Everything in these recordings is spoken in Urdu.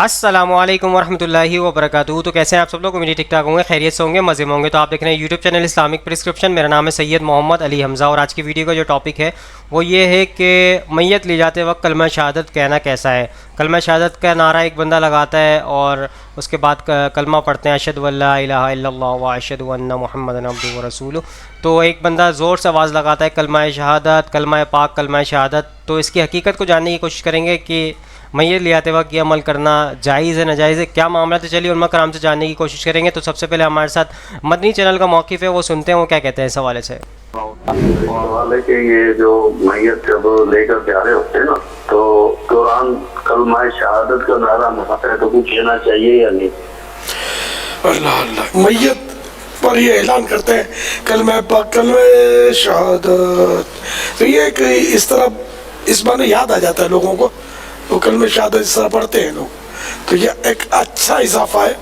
السلام علیکم ورحمۃ اللہ وبرکاتہ. تو کیسے ہیں آپ سب لوگ؟ امید ٹھیک ٹھاک ہوں گے، خیریت سے ہوں گے، مزے میں ہوں گے. تو آپ دیکھ رہے ہیں یوٹیوب چینل اسلامک پرسکرپشن. میرا نام ہے سید محمد علی حمزہ، اور آج کی ویڈیو کا جو ٹاپک ہے وہ یہ ہے کہ میت لے جاتے وقت کلمہ شہادت کہنا کیسا ہے. کلمہ شہادت کا نعرہ ایک بندہ لگاتا ہے اور اس کے بعد کلمہ پڑھتے ہیں اشہد ان لا الہ الا اللہ واشہد ان محمدا عبدہ ورسولہ. تو ایک بندہ زور سے آواز لگاتا ہے کلمہ شہادت، کلمہ پاک، کلمہ شہادت. تو اس کی حقیقت کو جاننے کی کوشش کریں گے کہ میت لے آتے وقت یہ عمل کرنا جائز ہے ناجائز ہے، کیا معاملہ. تو چلیے علماء کرام سے جاننے کی کوشش کریں گے. تو سب سے پہلے ہمارے ساتھ مدنی چینل کا موقف ہے، وہ سنتے ہیں وہ کیا کہتے ہیں اس حوالے سے. والے کہ یہ جو میت جب لے کر کے آ رہے ہوتے ہیں نا، تو قرآن کلمہ شہادت کا نعرہ مخاطب ہے تو کچھ کہنا چاہیے یا نہیں؟ اللہ اللہ، میت پر یہ اعلان کرتے ہیں کلمہ پاک کلمہ شہادت، تو یہ کہ اس طرح اس بارے یاد آ جاتا ہے لوگوں کو، وہ کلمہ شہادت اس طرح پڑھتے ہیں لوگ. تو یہ ایک اچھا اضافہ ہے،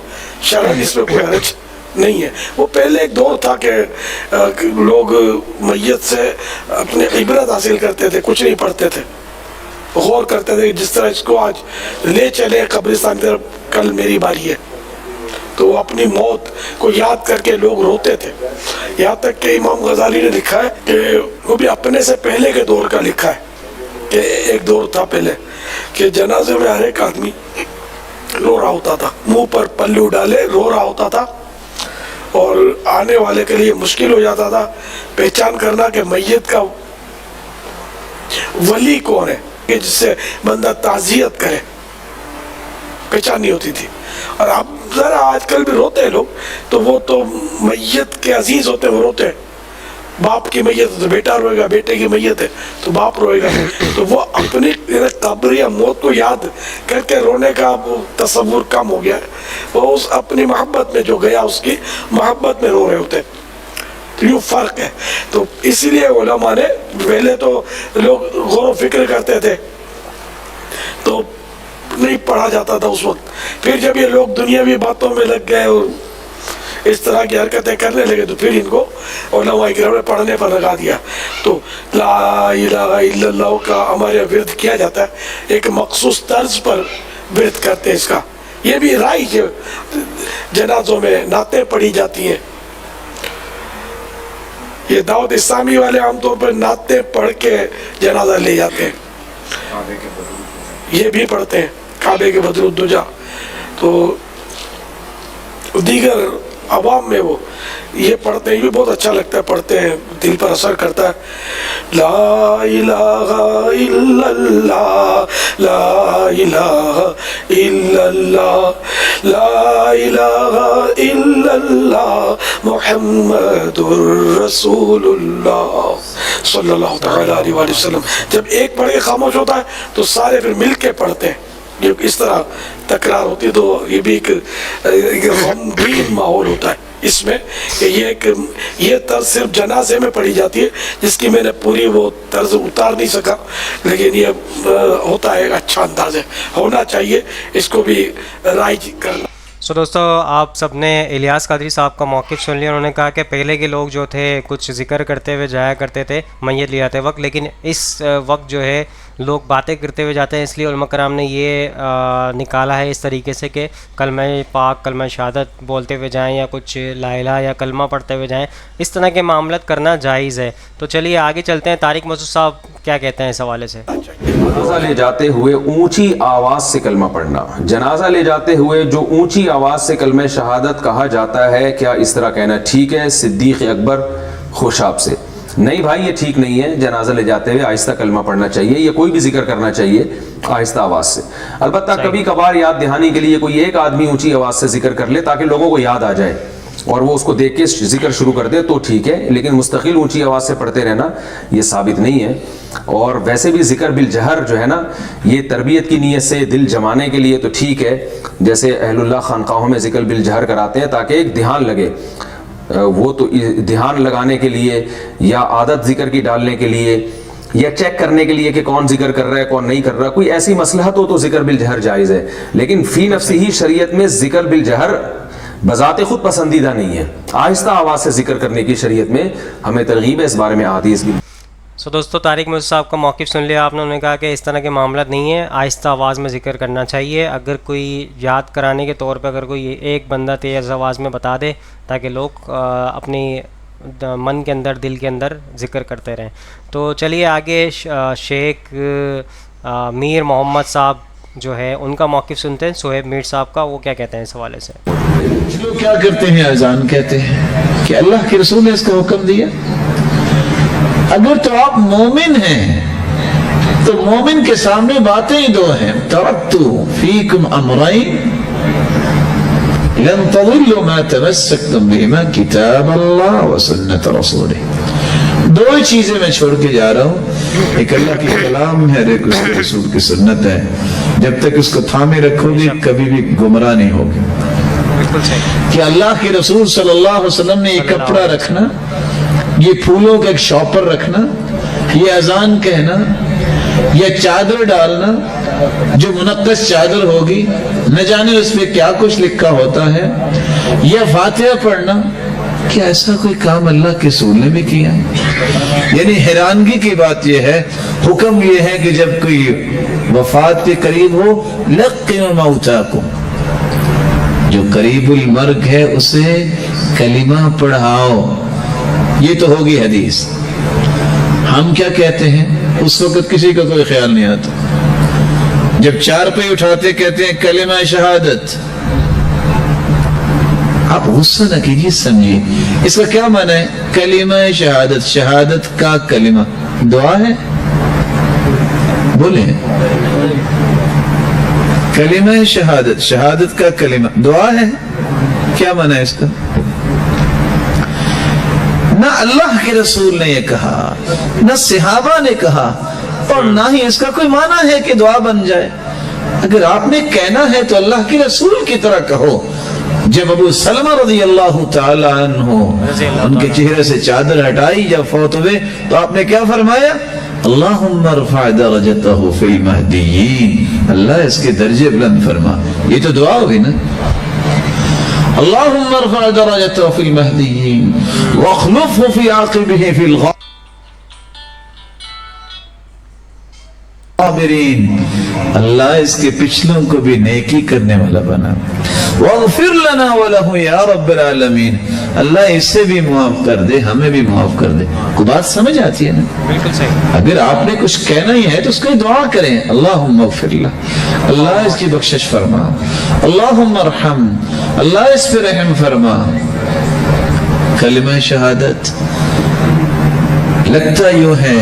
شرعاً اس میں کوئی حرج نہیں ہے. وہ پہلے ایک دور تھا کہ لوگ میت سے اپنے عبرت حاصل کرتے تھے، کچھ نہیں پڑھتے تھے، غور کرتے تھے جس طرح اس کو آج لے چلے قبرستان کی طرف، کل میری باری ہے. تو وہ اپنی موت کو یاد کر کے لوگ روتے تھے. یہاں تک کہ امام غزالی نے لکھا ہے کہ وہ بھی اپنے سے پہلے کے دور کا لکھا ہے کہ ایک دور تھا پہلے کہ جنازے میں ہر ایک آدمی رو رہا ہوتا تھا، منہ پر پلو ڈالے رو رہا ہوتا تھا، اور آنے والے کے لیے مشکل ہو جاتا تھا پہچان کرنا کہ میت کا ولی کون ہے کہ جس سے بندہ تعزیت کرے، پہچان نہیں ہوتی تھی. اور اب ذرا آج کل بھی روتے ہیں لوگ، تو وہ تو میت کے عزیز ہوتے ہیں، وہ روتے ہیں. باپ کی میت ہے تو بیٹا روئے گا، بیٹے کی میت ہے تو باپ روئے گا. تو وہ اپنی قبر یا موت کو یاد کر کے رونے کا تصور کم ہو گیا ہے. وہ اس اپنی محبت میں جو گیا اس کی محبت میں رو رہے ہوتے ہیں. تو یہ فرق ہے. تو اسی لیے علماء نے، پہلے تو لوگ غور و فکر کرتے تھے تو نہیں پڑھا جاتا تھا اس وقت. پھر جب یہ لوگ دنیاوی باتوں میں لگ گئے اور اس طرح کی حرکتیں کرنے لگے تو پھر ان کو علماء کرام نے پڑھنے پر لگا دیا. تو لا الہ الا اللہ کا ہمارے ورد کیا جاتا ہے، ایک مخصوص طرز پر ورد کرتے ہیں اس کا. یہ بھی رائج ہے، جنازوں میں نعتیں پڑھی جاتی ہیں. یہ دعوت اسلامی والے عام طور پر نعتیں پڑھ کے جنازہ لے جاتے ہیں، یہ بھی پڑھتے ہیں کعبے کے بدر الدجا. تو دیگر عوام میں وہ یہ پڑھتے ہیں، یہ بھی بہت اچھا لگتا ہے، پڑھتے ہیں، دل پر اثر کرتا ہے. لا الہ الا اللہ، لا الہ الا اللہ، لا الہ الا اللہ محمد الرسول اللہ صلی اللہ تعالیٰ علیہ وآلہ وسلم. جب ایک پڑھ کے خاموش ہوتا ہے تو سارے پھر مل کے پڑھتے ہیں. یہ اس طرح تکرار ہوتی ہے تو یہ بھی ایک غمگین ماحول ہوتا ہے اس میں کہ یہ طرز صرف جنازے میں پڑھی جاتی ہے، جس کی میں نے پوری وہ طرز اتار نہیں سکا، لیکن یہ ہوتا ہے، اچھا انداز ہے، ہونا چاہیے، اس کو بھی رائج کرنا. سو دوستو، آپ سب نے الیاس قادری صاحب کا موقف سن لیا. انہوں نے کہا کہ پہلے کے لوگ جو تھے کچھ ذکر کرتے ہوئے جایا کرتے تھے میت لے آتے وقت، لیکن اس وقت جو ہے لوگ باتیں کرتے ہوئے جاتے ہیں. اس لیے علماء کرام نے یہ نکالا ہے اس طریقے سے کہ کلمہ پاک، کلمہ شہادت بولتے ہوئے جائیں یا کچھ لا الہ یا کلمہ پڑھتے ہوئے جائیں. اس طرح کے معاملات کرنا جائز ہے. تو چلیے آگے چلتے ہیں. طارق مسعود صاحب کیا کہتے ہیں اس حوالے سے؟ جنازہ لے جاتے ہوئے اونچی آواز سے کلمہ پڑھنا. جنازہ لے جاتے ہوئے جو اونچی آواز سے کلمہ شہادت کہا جاتا ہے، کیا اس طرح کہنا ٹھیک ہے؟ صدیق اکبر خوشاب سے. نہیں بھائی، یہ ٹھیک نہیں ہے. جنازہ لے جاتے ہوئے آہستہ کلمہ پڑھنا چاہیے، یہ کوئی بھی ذکر کرنا چاہیے آہستہ آواز سے. البتہ کبھی کبھار یاد دہانی کے لیے کوئی ایک آدمی اونچی آواز سے ذکر کر لے تاکہ لوگوں کو یاد آ جائے اور وہ اس کو دیکھ کے ذکر شروع کر دے تو ٹھیک ہے، لیکن مستقل اونچی آواز سے پڑھتے رہنا یہ ثابت نہیں ہے. اور ویسے بھی ذکر بالجہر جو ہے نا، یہ تربیت کی نیت سے دل جمانے کے لیے تو ٹھیک ہے، جیسے اہل اللہ خانقاہوں میں ذکر بالجہر کراتے ہیں تاکہ ایک دھیان لگے. وہ تو دھیان لگانے کے لیے یا عادت ذکر کی ڈالنے کے لیے یا چیک کرنے کے لیے کہ کون ذکر کر رہا ہے کون نہیں کر رہا، کوئی ایسی مصلحت ہو تو ذکر بالجہر جائز ہے. لیکن فی نفسی ہی شریعت میں ذکر بالجہر بذات خود پسندیدہ نہیں ہے. آہستہ آواز سے ذکر کرنے کی شریعت میں ہمیں ترغیب ہے، اس بارے میں احادیث بھی. سو دوستو طارق مرزا صاحب کا موقف سن لیا آپ نے. انہوں نے کہا کہ اس طرح کے معاملات نہیں ہیں, آہستہ آواز میں ذکر کرنا چاہیے. اگر کوئی یاد کرانے کے طور پہ اگر کوئی ایک بندہ تیز آواز میں بتا دے تاکہ لوگ اپنی من کے اندر دل کے اندر ذکر کرتے رہیں. تو چلیے آگے شیخ میر محمد صاحب جو ہے ان کا موقف سنتے ہیں, صہیب میر صاحب کا, وہ کیا کہتے ہیں اس حوالے سے. لوگ کیا کرتے ہیں, اذان کہتے ہیں کہ اللہ کے رسول نے اس کا حکم دیا. اگر تو آپ مومن ہیں تو مومن کے سامنے باتیں ہی دو ہیں, ترکتو فیکم امرین لن تضلوا ما تمسکتم بہما کتاب اللہ و سنت رسولہ. دو ہی چیزیں میں چھوڑ کے جا رہا ہوں, ایک اللہ کی کلام ہے اور ایک اس کے رسول کی سنت ہے. جب تک اس کو تھامے رکھو گی کبھی بھی گمراہ نہیں ہوگی. کہ اللہ کے رسول صلی اللہ علیہ وسلم نے یہ کپڑا رکھنا, یہ پھولوں کا ایک شاپر رکھنا, یہ اذان کہنا, یہ چادر ڈالنا جو منقش چادر ہوگی, نہ جانے اس پہ کیا کچھ لکھا ہوتا ہے, یہ فاتحہ پڑھنا, کیا ایسا کوئی کام اللہ کے رسول نے بھی کیا؟ یعنی حیرانگی کی بات یہ ہے, حکم یہ ہے کہ جب کوئی وفات کے قریب ہو, لقنوا موتاکم, جو قریب المرگ ہے اسے کلمہ پڑھاؤ. یہ تو ہوگی حدیث. ہم کیا کہتے ہیں, اس وقت کسی کا کوئی خیال نہیں آتا. جب چار پہ اٹھاتے کہتے ہیں کلمہ شہادت. آپ غصہ نہ کیجیے, سمجھیے اس کا کیا معنی ہے. کلمہ شہادت, شہادت کا کلمہ دعا ہے, بولیں. کلمہ شہادت, شہادت کا کلمہ دعا ہے, کیا معنی ہے اس کا؟ نہ اللہ کے رسول نے یہ کہا, نہ صحابہ نے کہا, اور نہ ہی اس کا کوئی معنی ہے کہ دعا بن جائے. اگر آپ نے کہنا ہے تو اللہ کے رسول کی طرح کہو. جب ابو سلمہ رضی اللہ تعالی عنہ ان کے چہرے سے چادر ہٹائی جب فوت ہوئے تو آپ نے کیا فرمایا؟ اللہم ارفع درجتہ فی المہدیین, اللہ اس کے درجے بلند فرما. یہ تو دعا ہوگی نا. اللہم ارفع درجتہ فی المہدیین واخلفہ فی عاقبہ فی الغابرین. اللہ اس کے پچھلوں کو بھی نیکی کرنے والا بنا. واغفر لنا ولہ یا رب العالمین, اللہ اسے بھی معاف کر دے, ہمیں بھی معاف کر دے. کو بات سمجھ آتی ہے نا؟ بالکل صحیح. اگر آپ نے کچھ کہنا ہی ہے تو اس کی دعا کریں, اللہم اغفر لہ, اللہ اس کی بخشش فرما, اللہم ارحم, اللہ اس پہ رحم فرما. کلمہ شہادت لگتا یوں ہے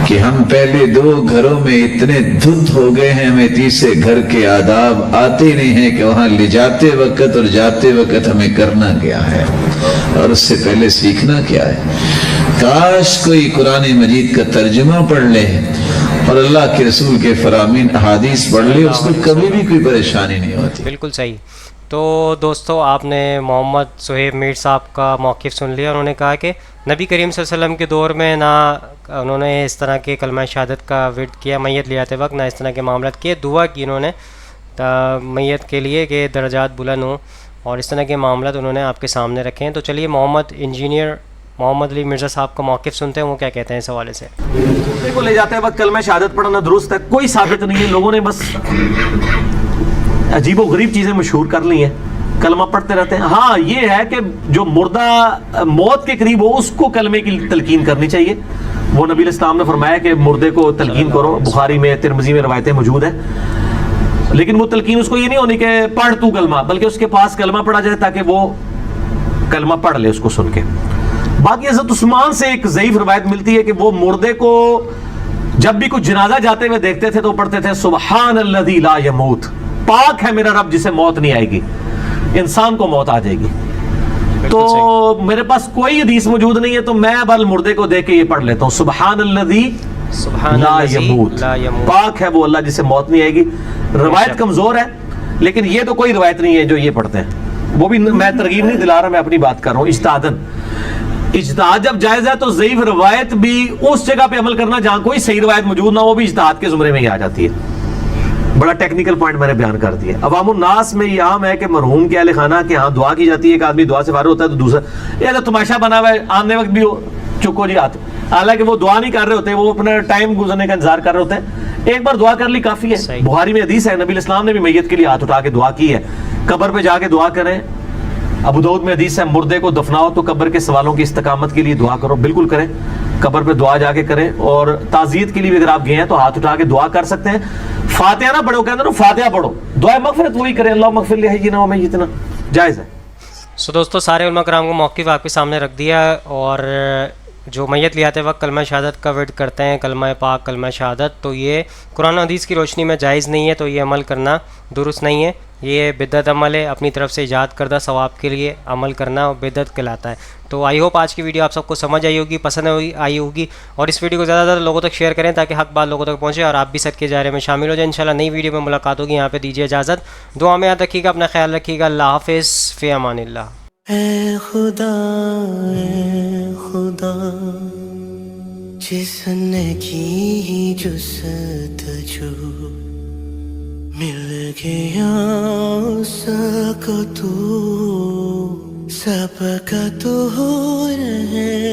کہ ہم پہلے دو گھروں میں اتنے دھت ہو گئے ہیں, ہمیں تیسرے گھر کے آداب آتے نہیں ہیں کہ وہاں لے جاتے وقت اور جاتے وقت ہمیں کرنا کیا ہے اور اس سے پہلے سیکھنا کیا ہے. کاش کوئی قرآن مجید کا ترجمہ پڑھ لے اور اللہ کے رسول کے فرامین احادیث پڑھ لے, اس کو کبھی بھی کوئی پریشانی نہیں ہوتی. بالکل صحیح. تو دوستو آپ نے محمد صہیب میر صاحب کا موقف سن لیا. انہوں نے کہا کہ نبی کریم صلی اللہ علیہ وسلم کے دور میں نہ انہوں نے اس طرح کے کلمہ شہادت کا ورد کیا میت لے آتے وقت, نہ اس طرح کے معاملات کیے. دعا کی انہوں نے میت کے لیے کہ درجات بلند ہوں, اور اس طرح کے معاملات انہوں نے آپ کے سامنے رکھے ہیں. تو چلیے محمد انجینئر محمد علی مرزا صاحب کا موقف سنتے ہیں, وہ کیا کہتے ہیں اس حوالے سے. مردے کو لے جاتے وقت کلمہ شہادت پڑھنا درست ہے, کوئی ثابت نہیں ہے. لوگوں نے بس عجیب و غریب چیزیں مشہور کر لی ہیں, کلمہ پڑھتے رہتے ہیں. ہاں یہ ہے کہ جو مردہ موت کے قریب ہو اس کو کلمے کی تلقین کرنی چاہیے. وہ نبی الاسلام نے فرمایا کہ مردے کو تلقین کرو, بخاری میں ترمذی میں روایتیں موجود ہیں. لیکن وہ تلقین اس کو یہ نہیں ہونی کہ پڑھ تو کلمہ, بلکہ اس کے پاس کلمہ پڑھا جائے تاکہ وہ کلمہ پڑھ لے اس کو سن کے. باقی حضرت عثمان سے ایک ضعیف روایت ملتی ہے کہ وہ مردے کو جب بھی کچھ جنازہ جاتے ہوئے دیکھتے تھے تو پڑھتے تھے سبحان الذی لا یموت, پاک ہے میرا رب جسے موت نہیں آئے گی. انسان کو موت آ جائے گی. تو میرے پاس کوئی حدیث موجود نہیں ہے تو میں بل مردے کو دیکھ کے یہ پڑھ لیتا ہوں سبحان الذی لا یموت, پاک ہے وہ اللہ جسے موت نہیں آئے گی. روایت کمزور ہے لیکن یہ تو کوئی روایت نہیں ہے جو یہ پڑھتے ہیں. وہ بھی میں ترغیب نہیں دلا رہا, میں اپنی بات کر رہا ہوں. اجتہاد جب جائز ہے تو ضعیف روایت بھی اس جگہ پہ عمل کرنا جہاں کوئی صحیح روایت موجود نہ ہو بھی اجتہاد کے زمرے میں ہی آ جاتی ہے. بڑا ٹیکنیکل پوائنٹ میں نے بیان کر دیا. عوام الناس میں یہ عام ہے کہ مرحوم کے اہل خانہ کے ہاں دعا کی جاتی ہے, ایک آدمی دعا سے فارغ ہوتا ہے تو دوسرا یہ تو تماشا بنا ہوا ہے, آنے وقت بھی چکو جی ہاتھ, حالانکہ وہ دعا نہیں کر رہے ہوتے, وہ اپنا ٹائم گزرنے کا انتظار کر رہے ہوتے ہیں. ایک بار دعا کر لی کافی ہے. صحیح. بخاری میں حدیث ہے, نبی الاسلام نے بھی میت کے لیے ہاتھ اٹھا کے دعا کی ہے. قبر پہ جا کے دعا کریں. ابو داؤد میں حدیث ہے, مردے کو دفناؤ تو قبر کے سوالوں کی استقامت کے لیے دعا کرو. بالکل کریں, قبر پہ دعا جا کے کریں. اور تعزیت کے لیے بھی اگر آپ گئے ہیں تو ہاتھ اٹھا کے دعا کر سکتے ہیں. فاتحہ نہ پڑھو, کہتے ہیں نا فاتحہ پڑھو, دعا مغفرت وہی کریں, اللہ مغفر لحینا و میتنا, جائز ہے. سو دوستو سارے علماء کرام کو موقف آپ کے سامنے رکھ دیا, اور جو میت لے آتے وقت کلمہ شہادت کا ورد کرتے ہیں, کلمہ پاک کلمہ شہادت, تو یہ قرآن و حدیث کی روشنی میں جائز نہیں ہے, تو یہ عمل کرنا درست نہیں ہے. یہ بدعت عمل ہے, اپنی طرف سے ایجاد کردہ ثواب کے لیے عمل کرنا بدعت کہلاتا ہے. تو آئی ہوپ آج کی ویڈیو آپ سب کو سمجھ آئی ہوگی, پسند آئی ہوگی, اور اس ویڈیو کو زیادہ زیادہ لوگوں تک شیئر کریں تاکہ حق بات لوگوں تک پہنچے اور آپ بھی صدقے جارے میں شامل ہو جائیں. انشاءاللہ نئی ویڈیو میں ملاقات ہوگی. یہاں پہ دیجیے اجازت, دعا میں یاد رکھیے گا, اپنا خیال رکھیے گا. اللہ حافظ, فی امان اللہ. اے خدا جس نے کی جستجو مل گیا اس کو تو سب کا تو رہے